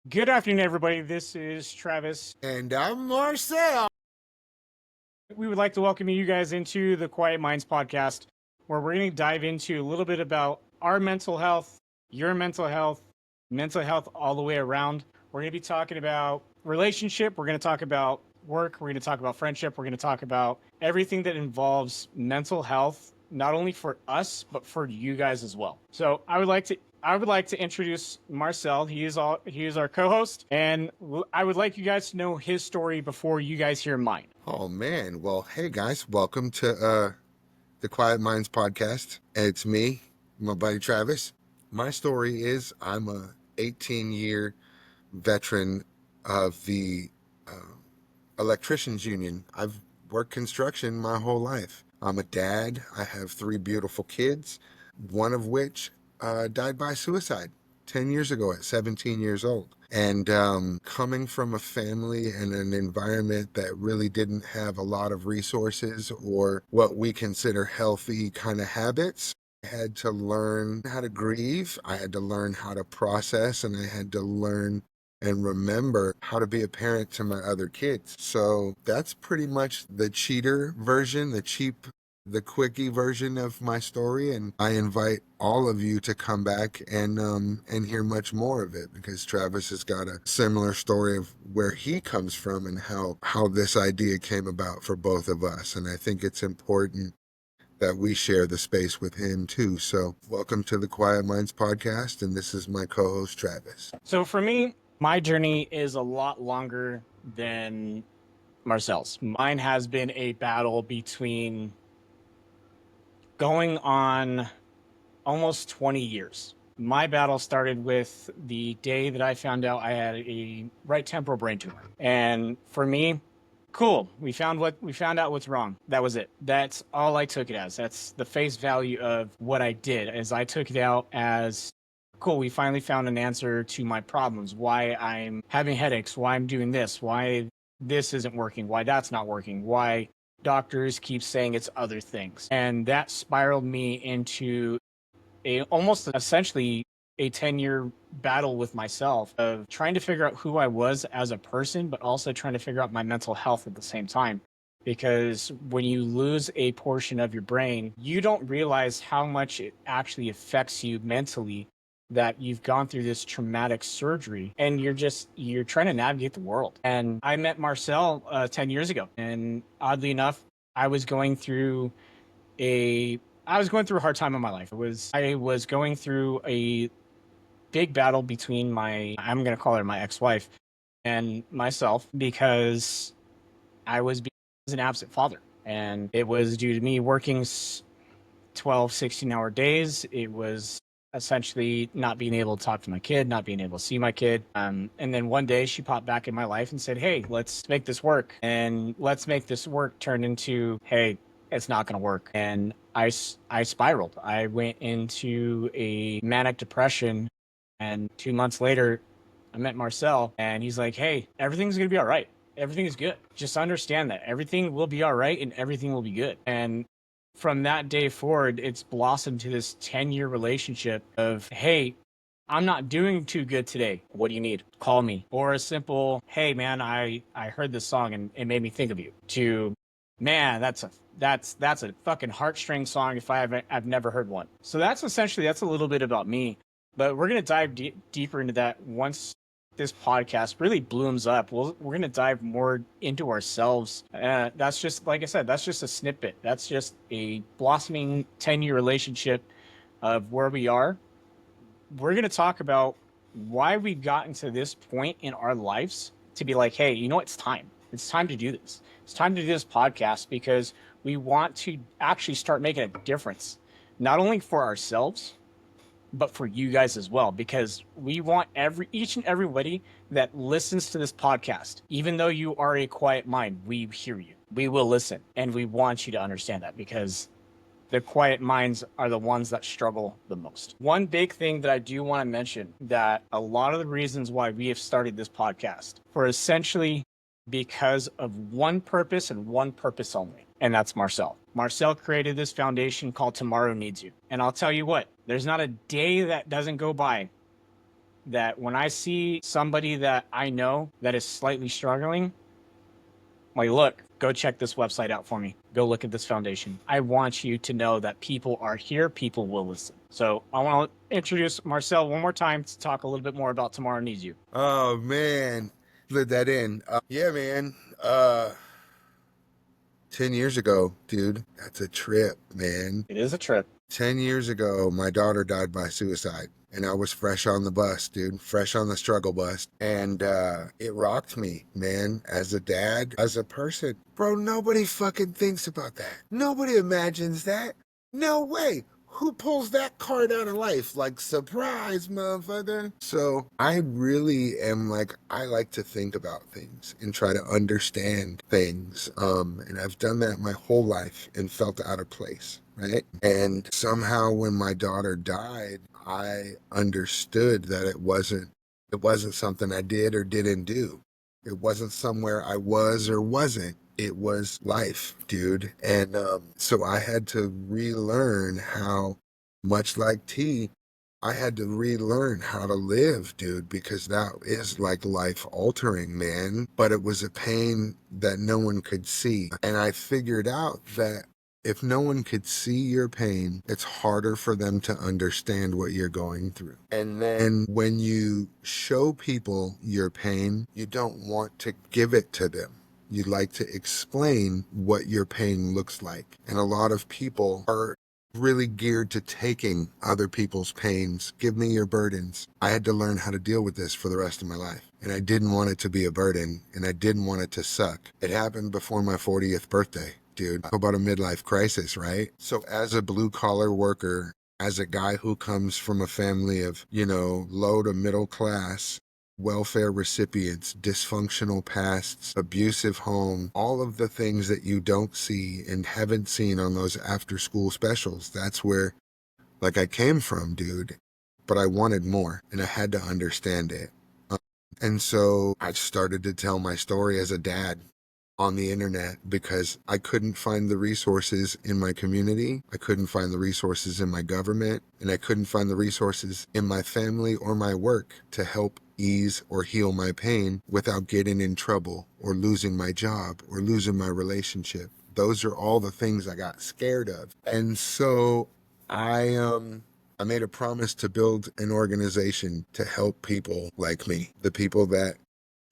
Good afternoon, everybody. This is Travis. And I'm Marcel. We would like to welcome you guys into the Quiet Minds podcast, where we're going to dive into a little bit about our mental health, your mental health all the way around. We're going to be talking about relationship. We're going to talk about work. We're going to talk about friendship. We're going to talk about everything that involves mental health, not only for us, but for you guys as well. So I would like to introduce Marcel. He is our co-host, and I would like you guys to know his story before you guys hear mine. Oh man. Well, hey guys, welcome to the Quiet Minds podcast. It's me, my buddy Travis. My story is I'm a 18-year veteran of the electricians union. I've worked construction my whole life. I'm a dad. I have three beautiful kids, one of which died by suicide 10 years ago at 17 years old. And coming from a family and an environment that really didn't have a lot of resources or what we consider healthy kind of habits, I had to learn how to grieve. I had to learn how to process, and I had to learn and remember how to be a parent to my other kids. So that's pretty much the cheater version, the quickie version of my story, and I invite all of you to come back and hear much more of it, because Travis has got a similar story of where he comes from and how this idea came about for both of us. And I think it's important that we share the space with him too. So welcome to the Quiet Minds podcast, and this is my co-host Travis. So for me, my journey is a lot longer than Marcel's. Mine has been a battle between going on almost 20 years. My battle started with the day that I found out I had a right temporal brain tumor. And for me, cool. We found out what's wrong. That was it. That's all I took it as. That's the face value of what I did, as I took it out as cool. We finally found an answer to my problems. Why I'm having headaches, why I'm doing this, why this isn't working, why that's not working, why doctors keep saying it's other things. And that spiraled me into a almost essentially a 10-year battle with myself of trying to figure out who I was as a person, but also trying to figure out my mental health at the same time. Because when you lose a portion of your brain, you don't realize how much it actually affects you mentally, that you've gone through this traumatic surgery and you're trying to navigate the world. And I met Marcel 10 years ago. And oddly enough, I was going through a hard time in my life. I was going through a big battle between I'm going to call her my ex-wife, and myself, because I was an absent father. And it was due to me working 12, 16-hour days. It was essentially not being able to talk to my kid, not being able to see my kid. And then one day she popped back in my life and said, hey, let's make this work. And let's make this work turned into, hey, it's not going to work. And I spiraled. I went into a manic depression. And 2 months later, I met Marcel, and he's like, hey, everything's going to be all right. Everything is good. Just understand that everything will be all right and everything will be good. And from that day forward, it's blossomed to this 10-year relationship of, hey, I'm not doing too good today. What do you need? Call me. Or a simple, hey, man, I heard this song and it made me think of you. To, man, that's a fucking heartstring song if I've never heard one. So that's a little bit about me. But we're going to dive deeper into that once this podcast really blooms up. We're going to dive more into ourselves. That's just, like I said, that's just a snippet. That's just a blossoming 10-year relationship of where we are. We're going to talk about why we've gotten to this point in our lives to be like, hey, you know what? It's time. It's time to do this. It's time to do this podcast because we want to actually start making a difference, not only for ourselves, but for you guys as well, because we want each and everybody that listens to this podcast, even though you are a quiet mind, we hear you. We will listen, and we want you to understand that, because the quiet minds are the ones that struggle the most. One big thing that I do want to mention, that a lot of the reasons why we have started this podcast for essentially because of one purpose and one purpose only, and that's Marcel. Marcel created this foundation called Tomorrow Needs You. And I'll tell you what, there's not a day that doesn't go by that when I see somebody that I know that is slightly struggling, like, look, go check this website out for me. Go look at this foundation. I want you to know that people are here. People will listen. So I want to introduce Marcel one more time to talk a little bit more about Tomorrow Needs You. Oh man, slid that in. Yeah, man. 10 years ago, dude. That's a trip, man. It is a trip. 10 years ago, my daughter died by suicide. And I was fresh on the bus, dude, fresh on the struggle bus. And it rocked me, man, as a dad, as a person. Bro, nobody fucking thinks about that. Nobody imagines that. No way. Who pulls that card out of life? Like, surprise, motherfucker. So I really am like, I like to think about things and try to understand things. And I've done that my whole life and felt out of place. Right. And somehow when my daughter died, I understood that it wasn't something I did or didn't do. It wasn't somewhere I was or wasn't. It was life, dude. And so I had to relearn how, much like T, I had to relearn how to live, dude, because that is like life altering, man. But it was a pain that no one could see. And I figured out that if no one could see your pain, it's harder for them to understand what you're going through. And then when you show people your pain, you don't want to give it to them. You like to explain what your pain looks like. And a lot of people are really geared to taking other people's pains. Give me your burdens. I had to learn how to deal with this for the rest of my life. And I didn't want it to be a burden, and I didn't want it to suck. It happened before my 40th birthday, dude. Talk about a midlife crisis, right? So as a blue collar worker, as a guy who comes from a family of, low to middle class, welfare recipients, dysfunctional pasts, abusive home, all of the things that you don't see and haven't seen on those after school specials. That's where, like, I came from, dude. But I wanted more, and I had to understand it. And so I started to tell my story as a dad on the internet because I couldn't find the resources in my community. I couldn't find the resources in my government, and I couldn't find the resources in my family or my work to help ease or heal my pain without getting in trouble or losing my job or losing my relationship. Those are all the things I got scared of. And so I made a promise to build an organization to help people like me, the people that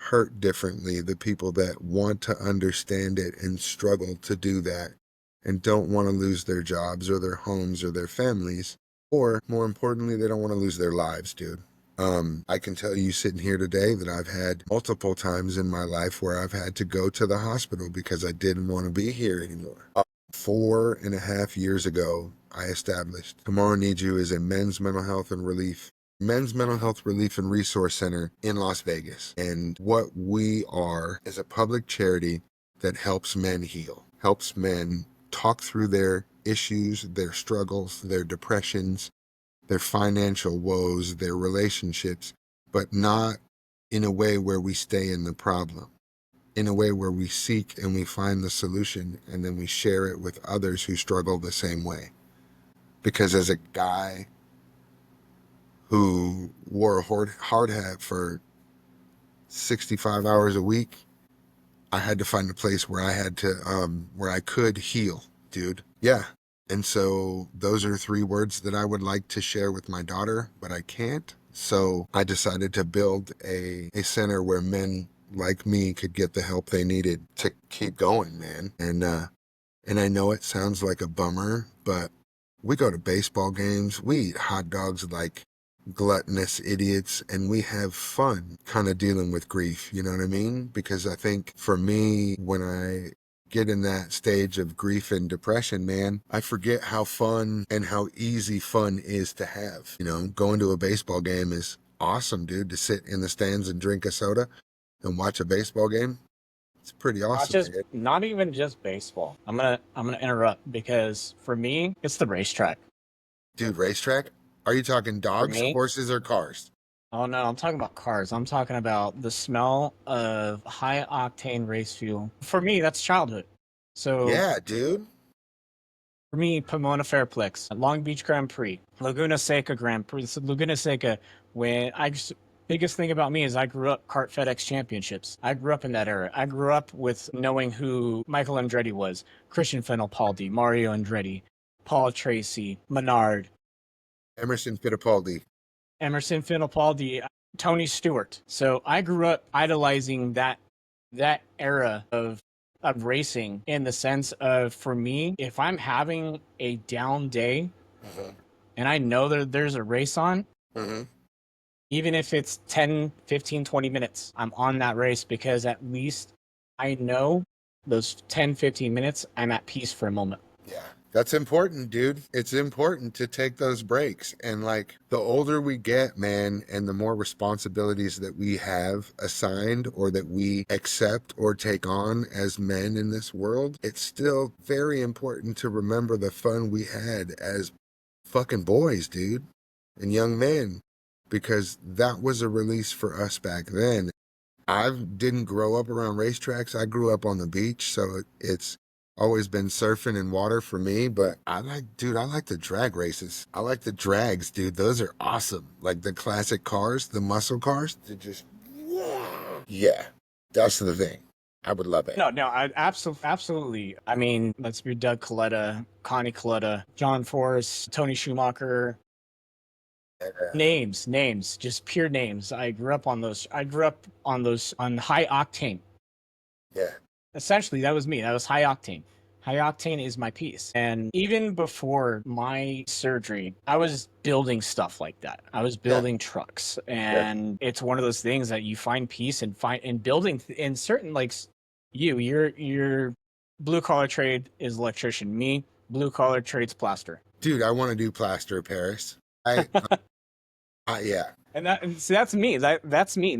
hurt differently, the people that want to understand it and struggle to do that and don't want to lose their jobs or their homes or their families, or more importantly, they don't want to lose their lives, dude. I can tell you sitting here today that I've had multiple times in my life where I've had to go to the hospital because I didn't want to be here anymore. 4.5 years ago, I established Tomorrow Needs You is a men's mental health relief and resource center in Las Vegas. And what we are is a public charity that helps men heal, helps men talk through their issues, their struggles, their depressions, their financial woes, their relationships, but not in a way where we stay in the problem, in a way where we seek and we find the solution and then we share it with others who struggle the same way. Because as a guy who wore a hard hat for 65 hours a week, I had to find a place where where I could heal, dude. Yeah. And so those are 3 words that I would like to share with my daughter, but I can't. So I decided to build a center where men like me could get the help they needed to keep going, man. And I know it sounds like a bummer, but we go to baseball games, we eat hot dogs like gluttonous idiots, and we have fun kind of dealing with grief, you know what I mean? Because I think for me, when I get in that stage of grief and depression, man, I forget how fun and how easy fun is to have. Going to a baseball game is awesome, dude. To sit in the stands and drink a soda and watch a baseball game, it's pretty awesome, man. Not even just baseball. I'm gonna interrupt because for me, it's the racetrack. Dude, racetrack? Are you talking For dogs, me, horses, or cars? oh no, I'm talking about cars. I'm talking about the smell of high octane race fuel. For me, that's childhood. So Yeah, dude. for me, Pomona Fairplex, Long Beach Grand Prix, Laguna Seca Grand Prix. So Laguna Seca, when I just Biggest thing about me is I grew up kart FedEx championships. I grew up in that era. I grew up with knowing who Michael Andretti was, Christian Fittipaldi, Mario Andretti, Paul Tracy, Menard, Emerson Fittipaldi. Emerson Fittipaldi, Tony Stewart. So I grew up idolizing that era of racing in the sense of, for me, if I'm having a down day Uh-huh. and I know that there's a race on, Uh-huh. even if it's 10, 15, 20 minutes, I'm on that race because at least I know those 10, 15 minutes, I'm at peace for a moment. Yeah. That's important, dude. It's important to take those breaks. And like the older we get, man, and the more responsibilities that we have assigned or that we accept or take on as men in this world, it's still very important to remember the fun we had as fucking boys, dude, and young men, because that was a release for us back then. I didn't grow up around racetracks. I grew up on the beach, so it's always been surfing and water for me. But I like the drag races. I like the drags, dude. Those are awesome. Like the classic cars, the muscle cars. They're just, yeah, that's the thing. I would love it. No, I absolutely. I mean, let's be Doug Coletta, Connie Coletta, John Forrest, Tony Schumacher. Names, just pure names. I grew up on those. On high octane. Yeah. Essentially, that was me. That was high octane. High octane is my piece. And even before my surgery, I was building stuff like that. I was building trucks, and it's one of those things that you find peace and find in building in certain, like your blue collar trade is electrician. Me, blue collar trade's plaster. Dude, I want to do plaster of Paris. Yeah. And so that's me. That's me.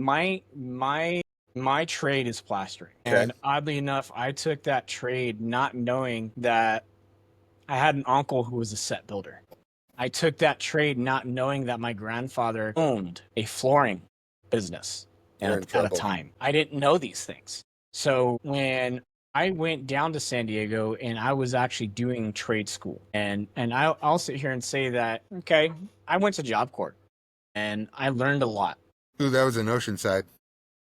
My trade is plastering. Okay. And oddly enough, I took that trade not knowing that I had an uncle who was a set builder. I took that trade not knowing that my grandfather owned a flooring business at a time. I didn't know these things. So when I went down to San Diego and I was actually doing trade school, and I'll sit here and say that, okay, I went to Job Corps and I learned a lot. Ooh, that was in Oceanside.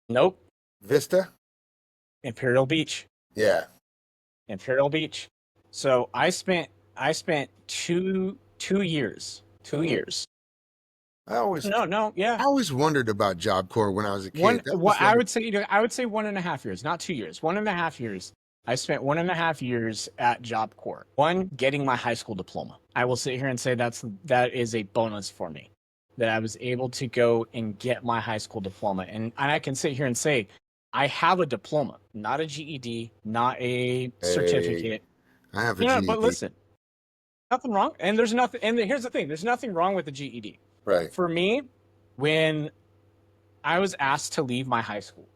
Nope. Vista? Imperial Beach. Yeah. Imperial Beach. So I spent 2 years. 2 years. I always Yeah. I always wondered about Job Corps when I was a kid. I would say 1.5 years, not 2 years. 1.5 years. I spent 1.5 years at Job Corps. One, getting my high school diploma. I will sit here and say that is a bonus for me, that I was able to go and get my high school diploma. And I can sit here and say, I have a diploma, not a GED, not a certificate. I have a GED. But listen, nothing wrong. And there's nothing. And here's the thing: there's nothing wrong with the GED. Right. For me, when I was asked to leave my high school,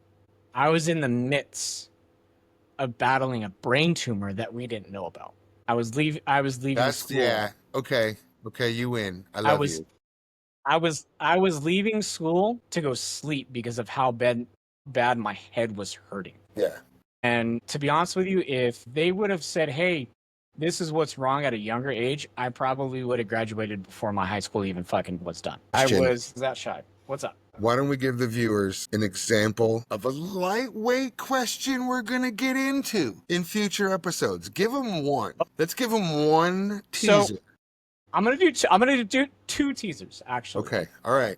I was in the midst of battling a brain tumor that we didn't know about. I was leaving school. Yeah. Okay. You win. I love you. I was leaving school to go sleep because of how bad my head was hurting. Yeah. And to be honest with you, if they would have said, hey, this is what's wrong at a younger age, I probably would have graduated before my high school even fucking was done. I was that shy. What's up? Why don't we give the viewers an example of a lightweight question we're going to get into in future episodes? Give them one. Let's give them one teaser. So, I'm gonna do 2 teasers, actually. Okay. All right.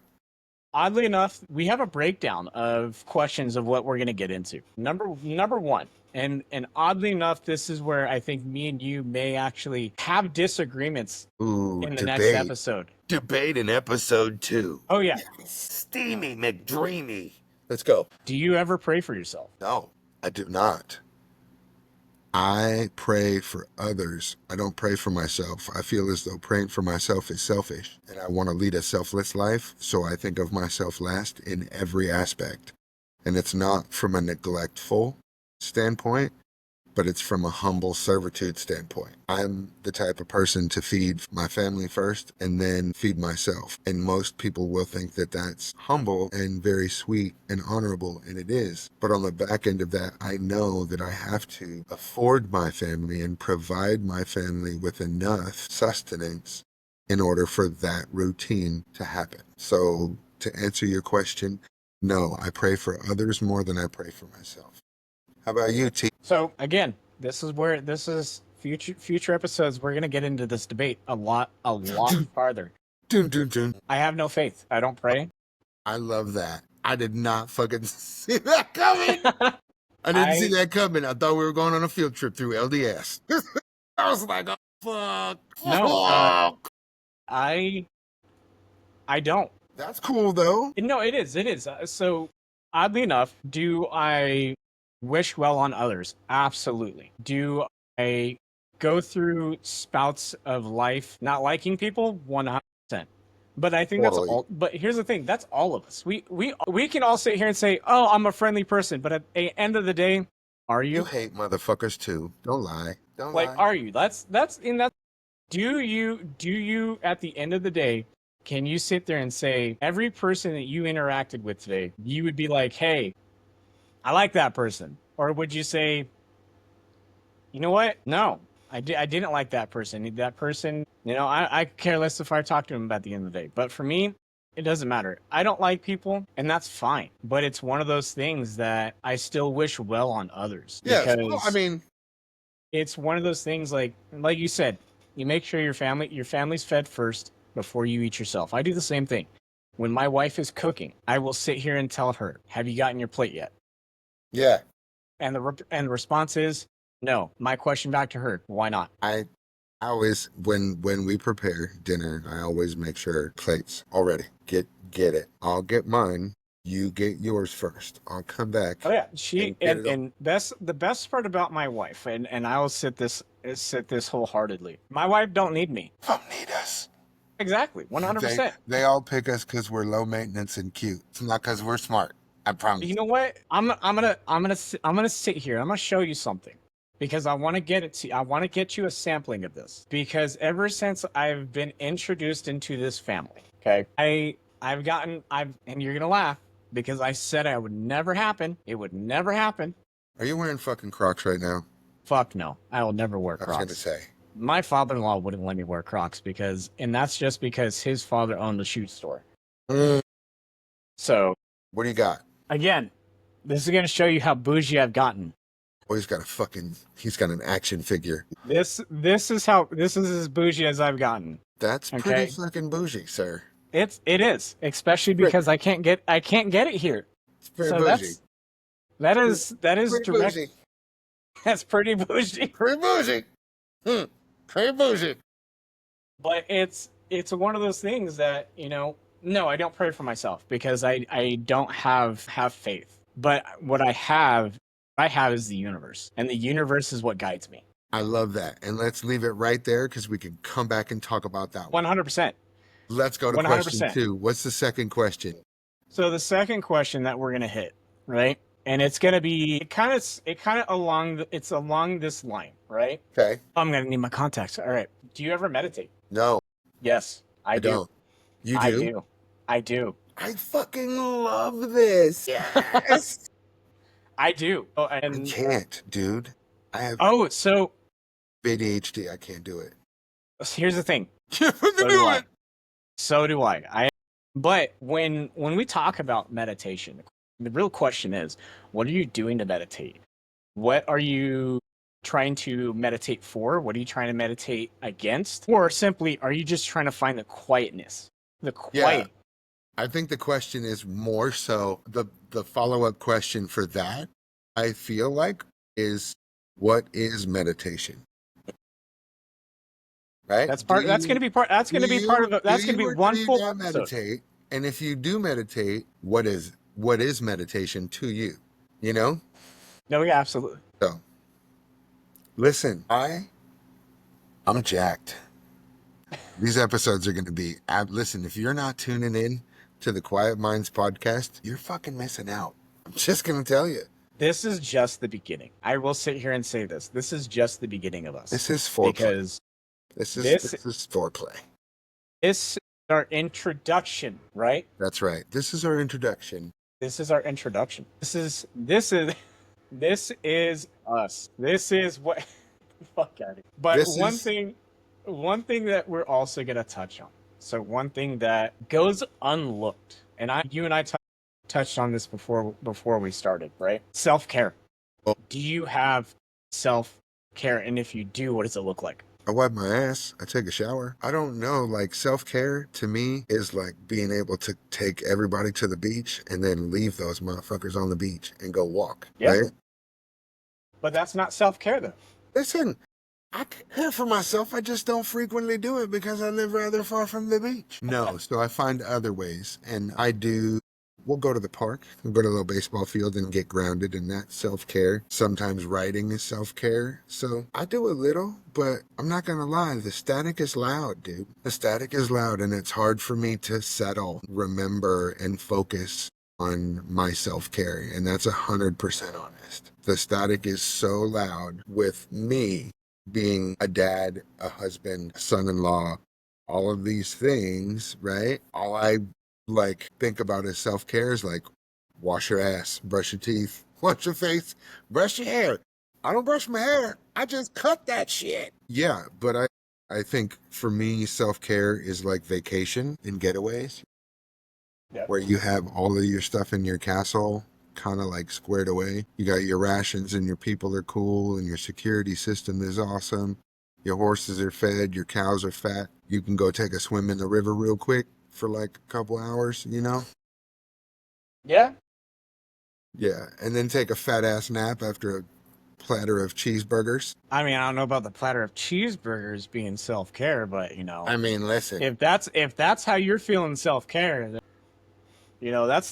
Oddly enough, we have a breakdown of questions of what we're gonna get into. Number 1, and oddly enough, this is where I think me and you may actually have disagreements in the next episode. Debate in episode 2. Oh yeah. Steamy McDreamy. Let's go. Do you ever pray for yourself? No, I do not. I pray for others. I don't pray for myself. I feel as though praying for myself is selfish, and I want to lead a selfless life, so I think of myself last in every aspect. And it's not from a neglectful standpoint, but it's from a humble servitude standpoint. I'm the type of person to feed my family first and then feed myself. And most people will think that that's humble and very sweet and honorable, and it is. But on the back end of that, I know that I have to afford my family and provide my family with enough sustenance in order for that routine to happen. So to answer your question, no, I pray for others more than I pray for myself. How about you, T? So again, this is future episodes. We're gonna get into this debate a lot farther. Dun, dun, dun. I have no faith. I don't pray. I love that. I did not fucking see that coming. I didn't see that coming. I thought we were going on a field trip through LDS. I was like, oh, fuck. No, I don't. That's cool, though. No, it is. It is. So, oddly enough, do I wish well on others? Absolutely. Do I go through spouts of life not liking people? 100%. But I think that's all. But here's the thing: that's all of us. We can all sit here and say, "Oh, I'm a friendly person," but at the end of the day, are you? You hate motherfuckers too. Don't lie. Don't lie. Like, are you? That's in that. Do you at the end of the day? Can you sit there and say, every person that you interacted with today, you would be like, hey, I like that person? Or would you say, you know what? No, I didn't like that person. That person, I care less if I talk to him at the end of the day. But for me, it doesn't matter. I don't like people, and that's fine. But it's one of those things that I still wish well on others. Yeah, well, I mean, it's one of those things like you said, you make sure your family's fed first before you eat yourself. I do the same thing. When my wife is cooking, I will sit here and tell her, have you gotten your plate yet? Yeah. And the response is no. My question back to her, why not? I always, when we prepare dinner, I always make sure plates already. Get it. I'll get mine. You get yours first. I'll come back. Oh yeah, and the best part about my wife, and I will sit this wholeheartedly. My wife don't need me. Don't need us. Exactly, 100%. They all pick us because we're low maintenance and cute. It's not because we're smart. I promise. You know what? I'm gonna sit here. I'm gonna show you something because I want to get you a sampling of this because ever since I've been introduced into this family, okay, and you're gonna laugh because I said it would never happen. It would never happen. Are you wearing fucking Crocs right now? Fuck no. I will never wear Crocs. I was gonna say. My father-in-law wouldn't let me wear Crocs and that's just because his father owned a shoe store. So, what do you got? Again, this is going to show you how bougie I've gotten. Oh, he's got an action figure. This is as bougie as I've gotten. That's pretty fucking bougie, sir. It is, especially because I can't get it here. It's pretty bougie. That is pretty direct. Bougie. That's pretty bougie. Pretty bougie. Pretty bougie. But it's one of those things that, no, I don't pray for myself because I don't have faith. But what I have is the universe. And the universe is what guides me. I love that. And let's leave it right there because we can come back and talk about that one. 100%. Let's go to 100%. Question 2. What's the second question? So the second question that we're going to hit, right? And it's going to be along this line, right? Okay. I'm going to need my contacts. All right. Do you ever meditate? No. Yes, I do. Don't. You do? I do. I fucking love this. Yes. I do. Oh, and I can't, dude. I have so ADHD. I can't do it. Here's the thing. So do I. But when we talk about meditation, the real question is, what are you doing to meditate? What are you trying to meditate for? What are you trying to meditate against? Or simply, are you just trying to find the quietness? The quiet. Yeah. I think the question is more so the follow-up question for that, I feel like, is what is meditation? Right? That's going to be part of it. That's going to be one full episode. Meditate, and if you do meditate, what is meditation to you? You know? No, yeah, absolutely. So, listen, I'm jacked. These episodes are going to be, listen, if you're not tuning in to the Quiet Minds podcast, you're fucking missing out. I'm just going to tell you. This is just the beginning. I will sit here and say this. This is just the beginning of us. This is foreplay. Because this is foreplay. This is our introduction, right? That's right. This is our introduction. This is our introduction. This is us. This is what fuck out of here. But one thing that we're also gonna touch on. So one thing that goes unlooked and you and I touched on this before we started, right? Self-care. Well, Do you have self-care? And if you do, what does it look like? I wipe my ass. I take a shower. I don't know. Like self care to me is like being able to take everybody to the beach and then leave those motherfuckers on the beach and go walk. Yeah. Right? But that's not self-care though. Listen, I care for myself. I just don't frequently do it because I live rather far from the beach. No, so I find other ways, and I do. We'll go to the park, we'll go to a little baseball field and get grounded, and that's self care. Sometimes writing is self care. So I do a little, but I'm not going to lie, the static is loud, dude. The static is loud, and it's hard for me to settle, remember, and focus on my self care. And that's 100% honest. The static is so loud with me being a dad, a husband, a son-in-law, all of these things, right? All I like think about is self-care is like wash your ass, brush your teeth, wash your face, brush your hair. I don't brush my hair. I just cut that shit. Yeah, but I think for me self-care is like vacation and getaways Yeah. where you have all of your stuff in your castle kind of like squared away. You got your rations and your people are cool and your security system is awesome. Your horses are fed, your cows are fat. You can go take a swim in the river real quick for like a couple hours, you know? Yeah. Yeah, and then take a fat ass nap after a platter of cheeseburgers. I mean, I don't know about the platter of cheeseburgers being self-care, but I mean, listen. if that's how you're feeling self-care, then,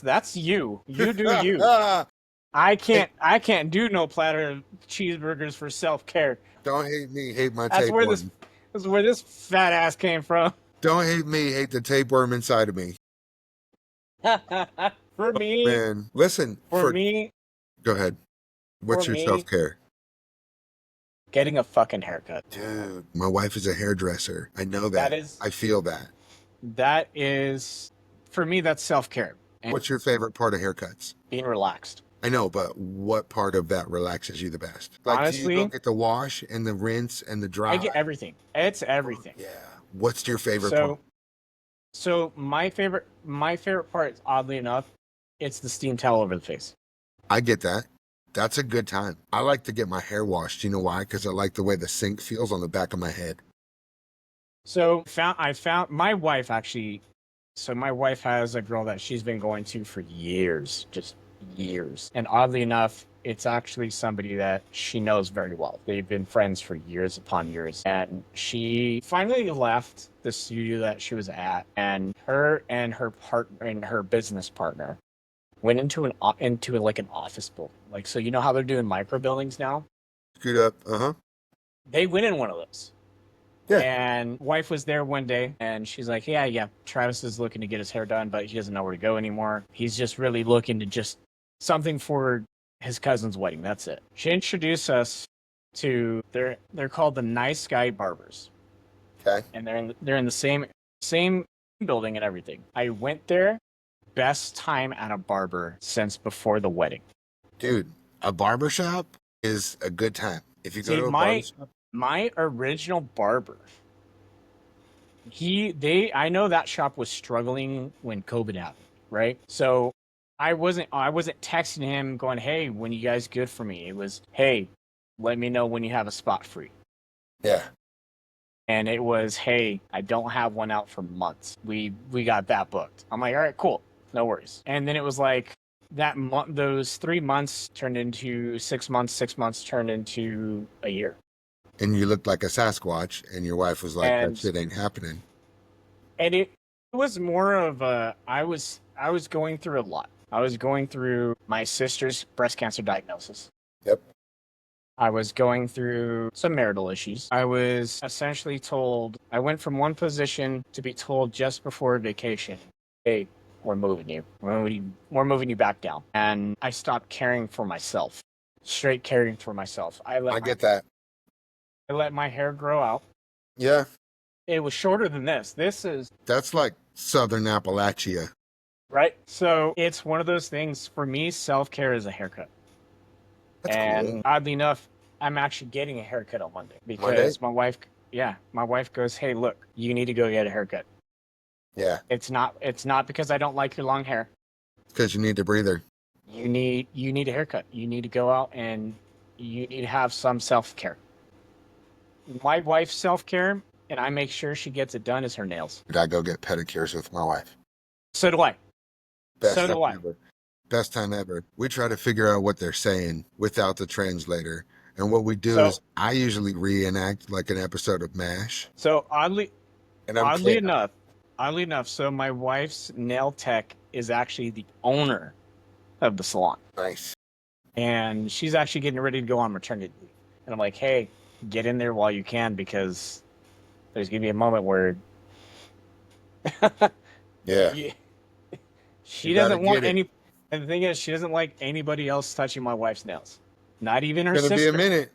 that's you. You do you. I can't do no platter of cheeseburgers for self-care. Don't hate me, hate my That's where tapeworm. this is where this fat ass came from. Don't hate me, hate the tapeworm inside of me. For me, Man, listen. for me, Go ahead. What's for your me, self-care? getting a fucking haircut. Dude, my wife is a hairdresser. I know That that. is I feel that. that is for me that's self-care and What's your favorite part of haircuts? being relaxed. I know, but what part of that relaxes you the best? Like, do you go Honestly, get the wash and the rinse and the dry? I get everything. It's everything. Yeah. What's your favorite part? So my favorite part, oddly enough, it's the steam towel over the face. I get that. That's a good time. I like to get my hair washed. You know why? Because I like the way the sink feels on the back of my head. So I found my wife actually. So my wife has a girl that she's been going to for years, just years. And oddly enough, it's actually somebody that she knows very well. They've been friends for years upon years. And she finally left the studio that she was at, and her partner and her business partner went into like an office building. Like, so you know how they're doing micro buildings now? Scoot up. Uh-huh. They went in one of those. Yeah. And wife was there one day and she's like, yeah, Travis is looking to get his hair done, but he doesn't know where to go anymore. He's just really looking to just something for his cousin's wedding. That's it. She introduced us to they're called the Nice Guy Barbers. Okay. And they're in the same building and everything. I went there, best time at a barber since before the wedding. Dude, a barbershop is a good time. If you go See, to a barbershop. my original barber, I know that shop was struggling when COVID happened, right? So I wasn't texting him going, "Hey, when you guys good for me?" It was, "Hey, let me know when you have a spot free." Yeah. And it was, "Hey, I don't have one out for months. We got that booked." I'm like, "All right, cool. No worries." And then it was like those 3 months turned into 6 months, 6 months turned into a year. And you looked like a Sasquatch, and your wife was like, that And shit ain't happening. and it was more of a I was going through a lot. I was going through my sister's breast cancer diagnosis. Yep. I was going through some marital issues. I was essentially told, I went from one position to be told just before vacation, "Hey, we're moving you. We're moving you back down." And I stopped caring for myself. Straight caring for myself. I get that. I let my hair grow out. Yeah. It was shorter than this. This is That's like Southern Appalachia. right. So it's one of those things for me, self-care is a haircut. That's And cool. oddly enough, I'm actually getting a haircut on Monday because my wife goes, "Hey, look, you need to go get a haircut." Yeah, It's not because I don't like your long hair. because you need a breather. You need a haircut. You need to go out and you need to have some self-care. My wife's self-care, and I make sure she gets it done, is her nails. Did I go get pedicures with my wife? So do I. Best So time do I. ever. Best time ever. We try to figure out what they're saying without the translator. And what we do So is I usually reenact like an episode of MASH. so oddly And I'm oddly Cam. enough, oddly enough, so my wife's nail tech is actually the owner of the salon. Nice. And she's actually getting ready to go on maternity leave. And I'm like, hey, get in there while you can, because there's gonna be a moment where Yeah. you, You she gotta doesn't want get it. any. And the thing is, she doesn't like anybody else touching my wife's nails. Not even her Gonna be a sister. minute.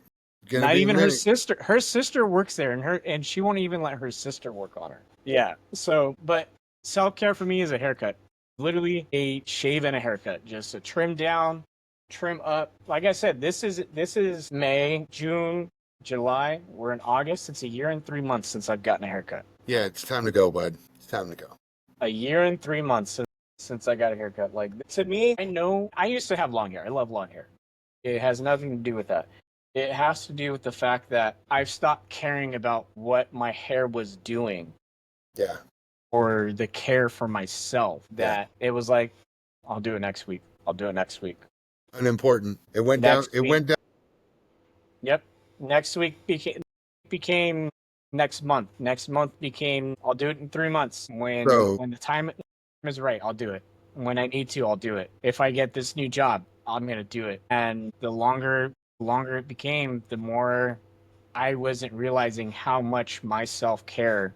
Gonna Not be a even her minute. sister. Her sister works there, and she won't even let her sister work on her. Yeah. So, but self care for me is a haircut. Literally a shave and a haircut. Just a trim down, trim up. Like I said, this is May, June, July. We're in August. It's a year and 3 months since I've gotten a haircut. Yeah, it's time to go, bud. It's time to go. A year and 3 months since I got a haircut. Like, to me, I know I used to have long hair. I love long hair. It has nothing to do with that. It has to do with the fact that I've stopped caring about what my hair was doing Yeah. or the care for myself. Yeah. That it was like, I'll do it next week. I'll do it next week. Unimportant. It went down. Next It week. went down. Yep. Next week became next month. Next month became I'll do it in 3 months. So When the time is right, I'll do it. When I need to, I'll do it. If I get this new job, I'm gonna do it. And the longer it became, the more I wasn't realizing how much my self care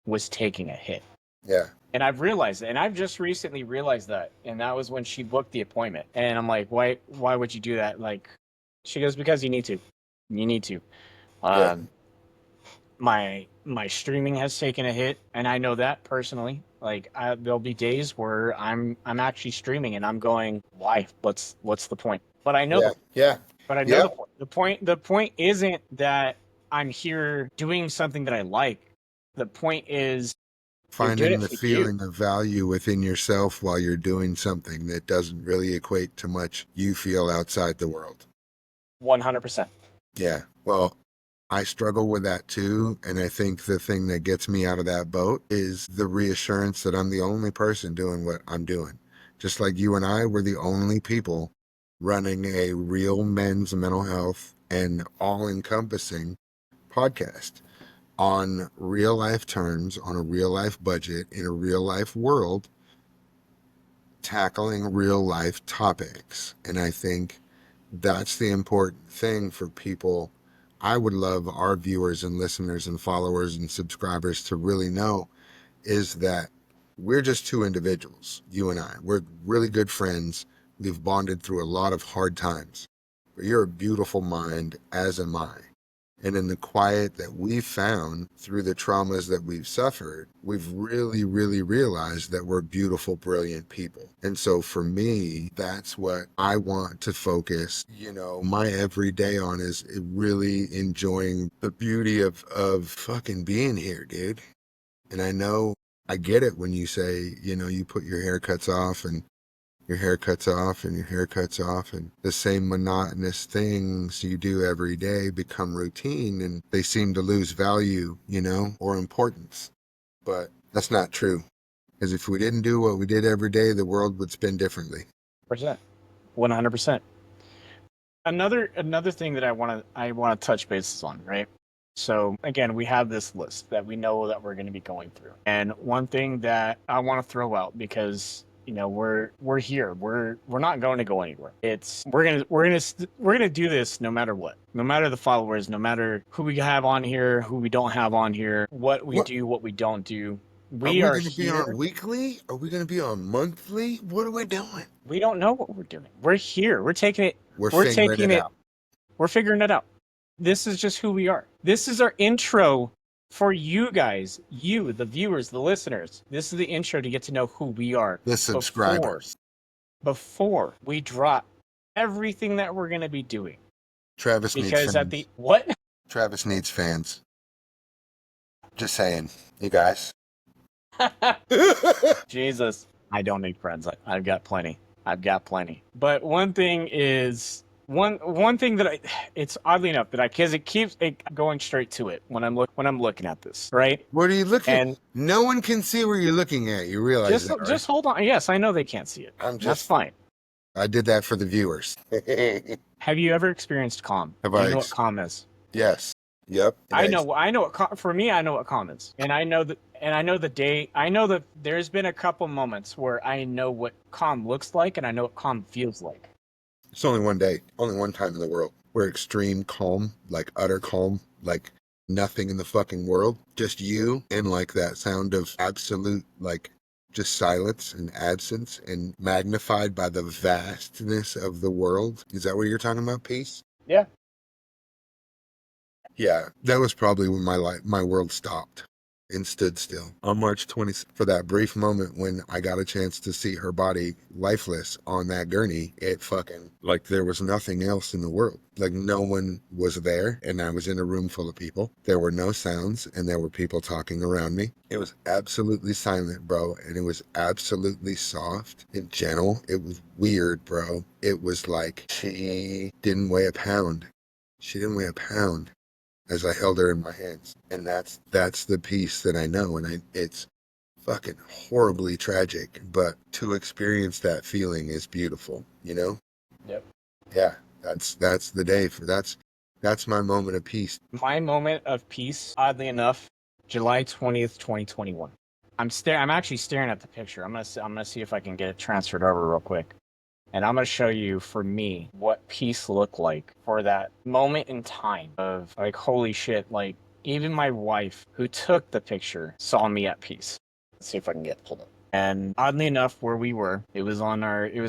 was taking a hit. yeah. And I've realized it. And I've just recently realized that. And that was when she booked the appointment. And I'm like, why would you do that? Like, she goes, because you need to. You need to. Yeah. Um, my streaming has taken a hit, and I know that personally. Like, there'll be days where I'm actually streaming, and I'm going, why? What's the point? But I know Yeah. Yeah. but I know Yeah. the point. The point isn't that I'm here doing something that I like. The point is you're doing Finding it the for you. feeling of value within yourself while you're doing something that doesn't really equate to much you feel outside the world. 100%. Yeah. Well, I struggle with that too. And I think the thing that gets me out of that boat is the reassurance that I'm the only person doing what I'm doing. Just like you and I were the only people running a real men's mental health and all encompassing podcast on real life terms, on a real life budget, in a real life world, tackling real life topics. And I think that's the important thing for people. I would love our viewers and listeners and followers and subscribers to really know is that we're just two individuals, you and I. We're really good friends. We've bonded through a lot of hard times. But you're a beautiful mind, as am I. And in the quiet that we've found through the traumas that we've suffered, we've really, really realized that we're beautiful, brilliant people. And so for me, that's what I want to focus, my everyday on is really enjoying the beauty of fucking being here, dude. And I know I get it when you say, you put your haircuts off and your hair cuts off and your hair cuts off, and the same monotonous things you do every day become routine and they seem to lose value, or importance. But that's not true. Because if we didn't do what we did every day, the world would spin differently. 100%. Another thing that I want to touch bases on, right? So again, we have this list that we know that we're going to be going through. And one thing that I want to throw out, because we're here. We're not going to go anywhere. It's we're gonna do this no matter what. No matter the followers, no matter who we have on here, who we don't have on here, what we What do, what we don't do. are We we are going to be on here. weekly? Are we going to be on monthly? What are we doing? We don't know what we're doing. We're here. We're taking it. We're We're figuring taking it it. out. We're figuring it out. This is just who we are. This is our intro for you guys, you, the viewers, the listeners. This is the intro to get to know who we are. The subscribers. Before we drop everything that we're going to be doing. Travis needs Because fans. what? Travis needs fans. Just saying, you guys. Jesus. I don't need friends. I've got plenty. I've got plenty. But one thing is one thing that it's oddly enough that because it keeps it going straight to it when I'm looking at this, right? What are you looking at? And No one can see where you're looking at. You realize that, right? just hold on. Yes, I know they can't see it. I'm That's just, fine. I did that for the viewers. Have you ever experienced calm? Have Do you I know what calm is? Yes. Yep. I know what for me, I know what calm is. And I know that, I know that there's been a couple moments where I know what calm looks like and I know what calm feels like. It's only one day, only one time in the world where extreme calm, like utter calm, like nothing in the fucking world, just you and like that sound of absolute, like just silence and absence and magnified by the vastness of the world. Is that what you're talking about? Peace? Yeah. Yeah, that was probably when my world stopped and stood still on March 20th. For that brief moment when I got a chance to see her body lifeless on that gurney, it fucking, like, there was nothing else in the world. Like, no one was there, and I was in a room full of people. There were no sounds, and there were people talking around me. It was absolutely silent, bro, and it was absolutely soft and gentle. It was weird, bro. It was like she didn't weigh a pound. She didn't weigh a pound as I held her in my hands. And that's the piece that I know. And it's fucking horribly tragic, but to experience that feeling is beautiful, you know? Yep. Yeah, that's the day that's my moment of peace. My moment of peace, oddly enough, July 20th, 2021. I'm actually staring at the picture. I'm gonna see if I can get it transferred over real quick. And I'm going to show you, for me, what peace looked like for that moment in time of like, holy shit, like even my wife who took the picture saw me at peace. Let's see if I can get it pulled up. And oddly enough, where we were, it was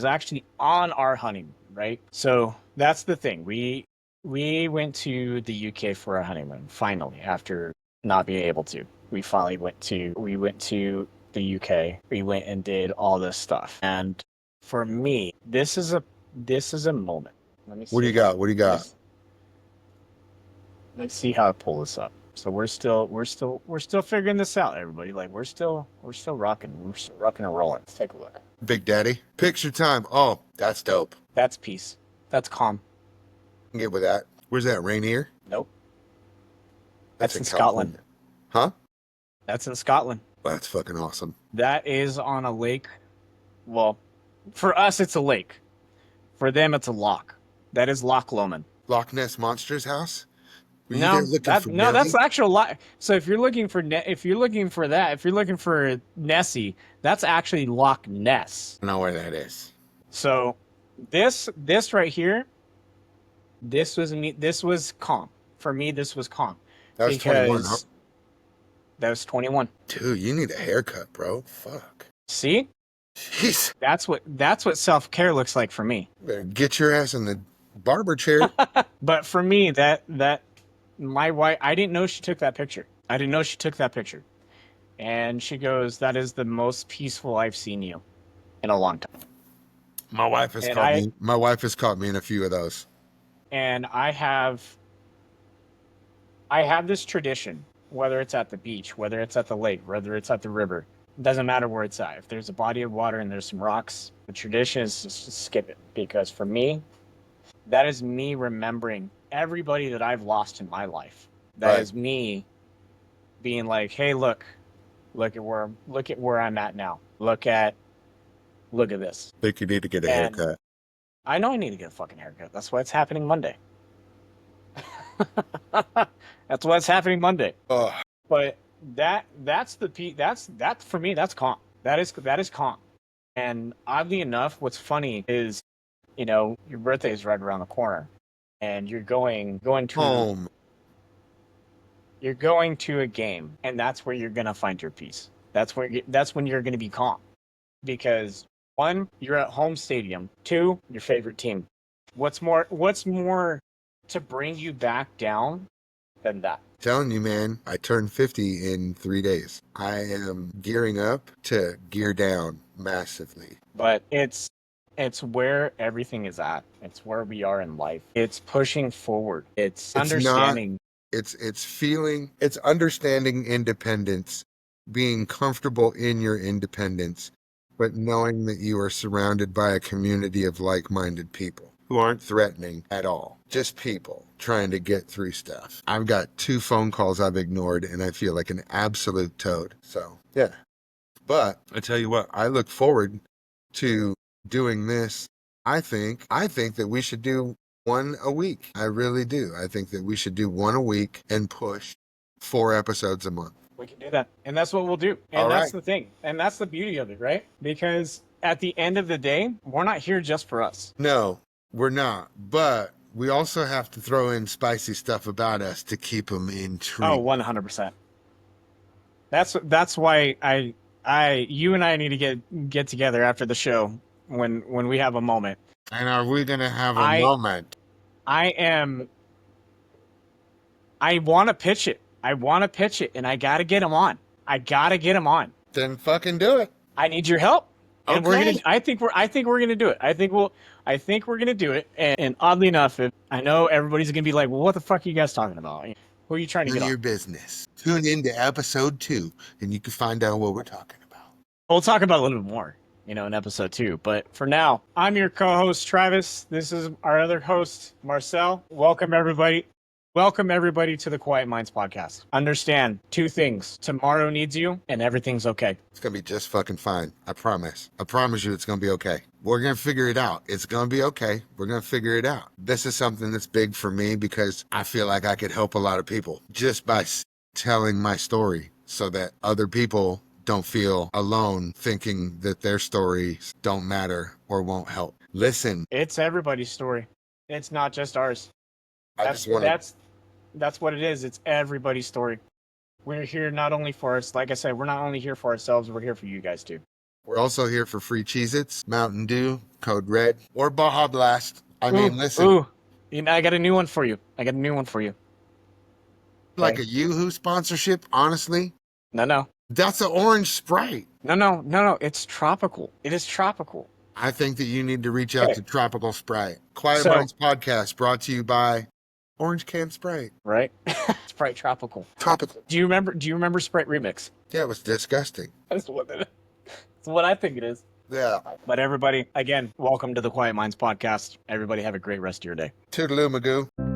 actually on our honeymoon, right? So that's the thing. We went to the UK for a honeymoon, finally, after not being able to. We went to the UK. We went and did all this stuff. And for me, this is a moment. Let me see. What do you got? What do you got? Let's see how I pull this up. So we're still figuring this out, everybody. Like we're still rocking. We're still rocking and rolling. Let's take a look. Big Daddy. Picture time. Oh, that's dope. That's peace. That's calm. I can get with that. Where's that? Rainier? Nope. That's in Scotland. Huh? That's in Scotland. Well, that's fucking awesome. That is on a lake. Well, for us, it's a lake. For them, it's a loch. That is Loch Lomond. Loch Ness Monster's house? Were you No, there looking for Nelly? that's the actual loch. So if you're looking for if you're looking for Nessie, that's actually Loch Ness. I know where that is. So this right here, this was calm. For me, this was calm. That was 21, huh? That was 21. Dude, you need a haircut, bro. Fuck. See? Jeez. That's what self-care looks like for me. Better get your ass in the barber chair. But for me, that my wife, I didn't know she took that picture. And she goes, "That is the most peaceful I've seen you in a long time." My wife has caught me in a few of those. And I have this tradition, whether it's at the beach, whether it's at the lake, whether it's at the river, it doesn't matter where it's at. If there's a body of water and there's some rocks, the tradition is just to skip it. Because for me, that is me remembering everybody that I've lost in my life. That is me being like, hey, look at where I'm at now. Look at this. I think you need to get a haircut. I know I need to get a fucking haircut. That's why it's happening Monday. That's why it's happening Monday. Oh. But that's for me, that's calm. That is calm. And oddly enough, what's funny is, your birthday is right around the corner, and you're going to home. You're going to a game, and that's where you're gonna find your peace. That's when you're gonna be calm, because 1, you're at home stadium. 2, your favorite team. What's more to bring you back down than that? Telling you, man, I turned 50 in 3 days. I am gearing up to gear down massively. But it's where everything is at. It's where we are in life. It's pushing forward. It's understanding. It's understanding independence being comfortable in your independence, but knowing that you are surrounded by a community of like-minded people who aren't threatening at all. Just people trying to get through stuff. I've got 2 phone calls I've ignored, and I feel like an absolute toad. So, yeah. But I tell you what, I look forward to doing this. I think that we should do one a week. I really do. I think that we should do one a week and push 4 episodes a month. We can do that. And that's what we'll do. And All that's right. the thing. And that's the beauty of it, right? Because at the end of the day, we're not here just for us. No, we're not. But we also have to throw in spicy stuff about us to keep them intrigued. Oh, 100%. That's why you and I need to get together after the show when we have a moment. And are we going to have a moment? I want to pitch it. I want to pitch it, and I got to get him on. Then fucking do it. I need your help. And Okay. I think we're gonna do it. I think we're gonna do it. And oddly enough, I know everybody's gonna be like, well, what the fuck are you guys talking about? Who are you trying to None get of on? your business. Tune into episode 2 and you can find out what we're talking about. We'll talk about it a little bit more, in episode 2. But for now, I'm your co-host, Travis. This is our other host, Marcel. Welcome, everybody. Welcome, everybody, to the Quiet Minds podcast. Understand 2 things. Tomorrow needs you, and everything's okay. It's going to be just fucking fine. I promise. I promise you it's going to be okay. We're going to figure it out. It's going to be okay. We're going to figure it out. This is something that's big for me because I feel like I could help a lot of people just by telling my story so that other people don't feel alone thinking that their stories don't matter or won't help. Listen. It's everybody's story. It's not just ours. That's what it is. It's everybody's story. We're here not only for us, like I said, we're not only here for ourselves, we're here for you guys too. We're also here for free Cheez-Its, Mountain Dew, Code Red, or Baja Blast. I mean, listen. Ooh, I got a new one for you. Like a Yoo-Hoo sponsorship, honestly. No. That's an orange Sprite. No. It's tropical. It is tropical. I think that you need to reach out to Tropical Sprite. Quiet Minds Podcast brought to you by Orange Can Sprite. Right? Sprite Tropical. Tropical. Do you remember Sprite Remix? Yeah, it was disgusting. That's what I think it is. Yeah. But everybody, again, welcome to the Quiet Minds podcast. Everybody have a great rest of your day. Toodaloo, Magoo.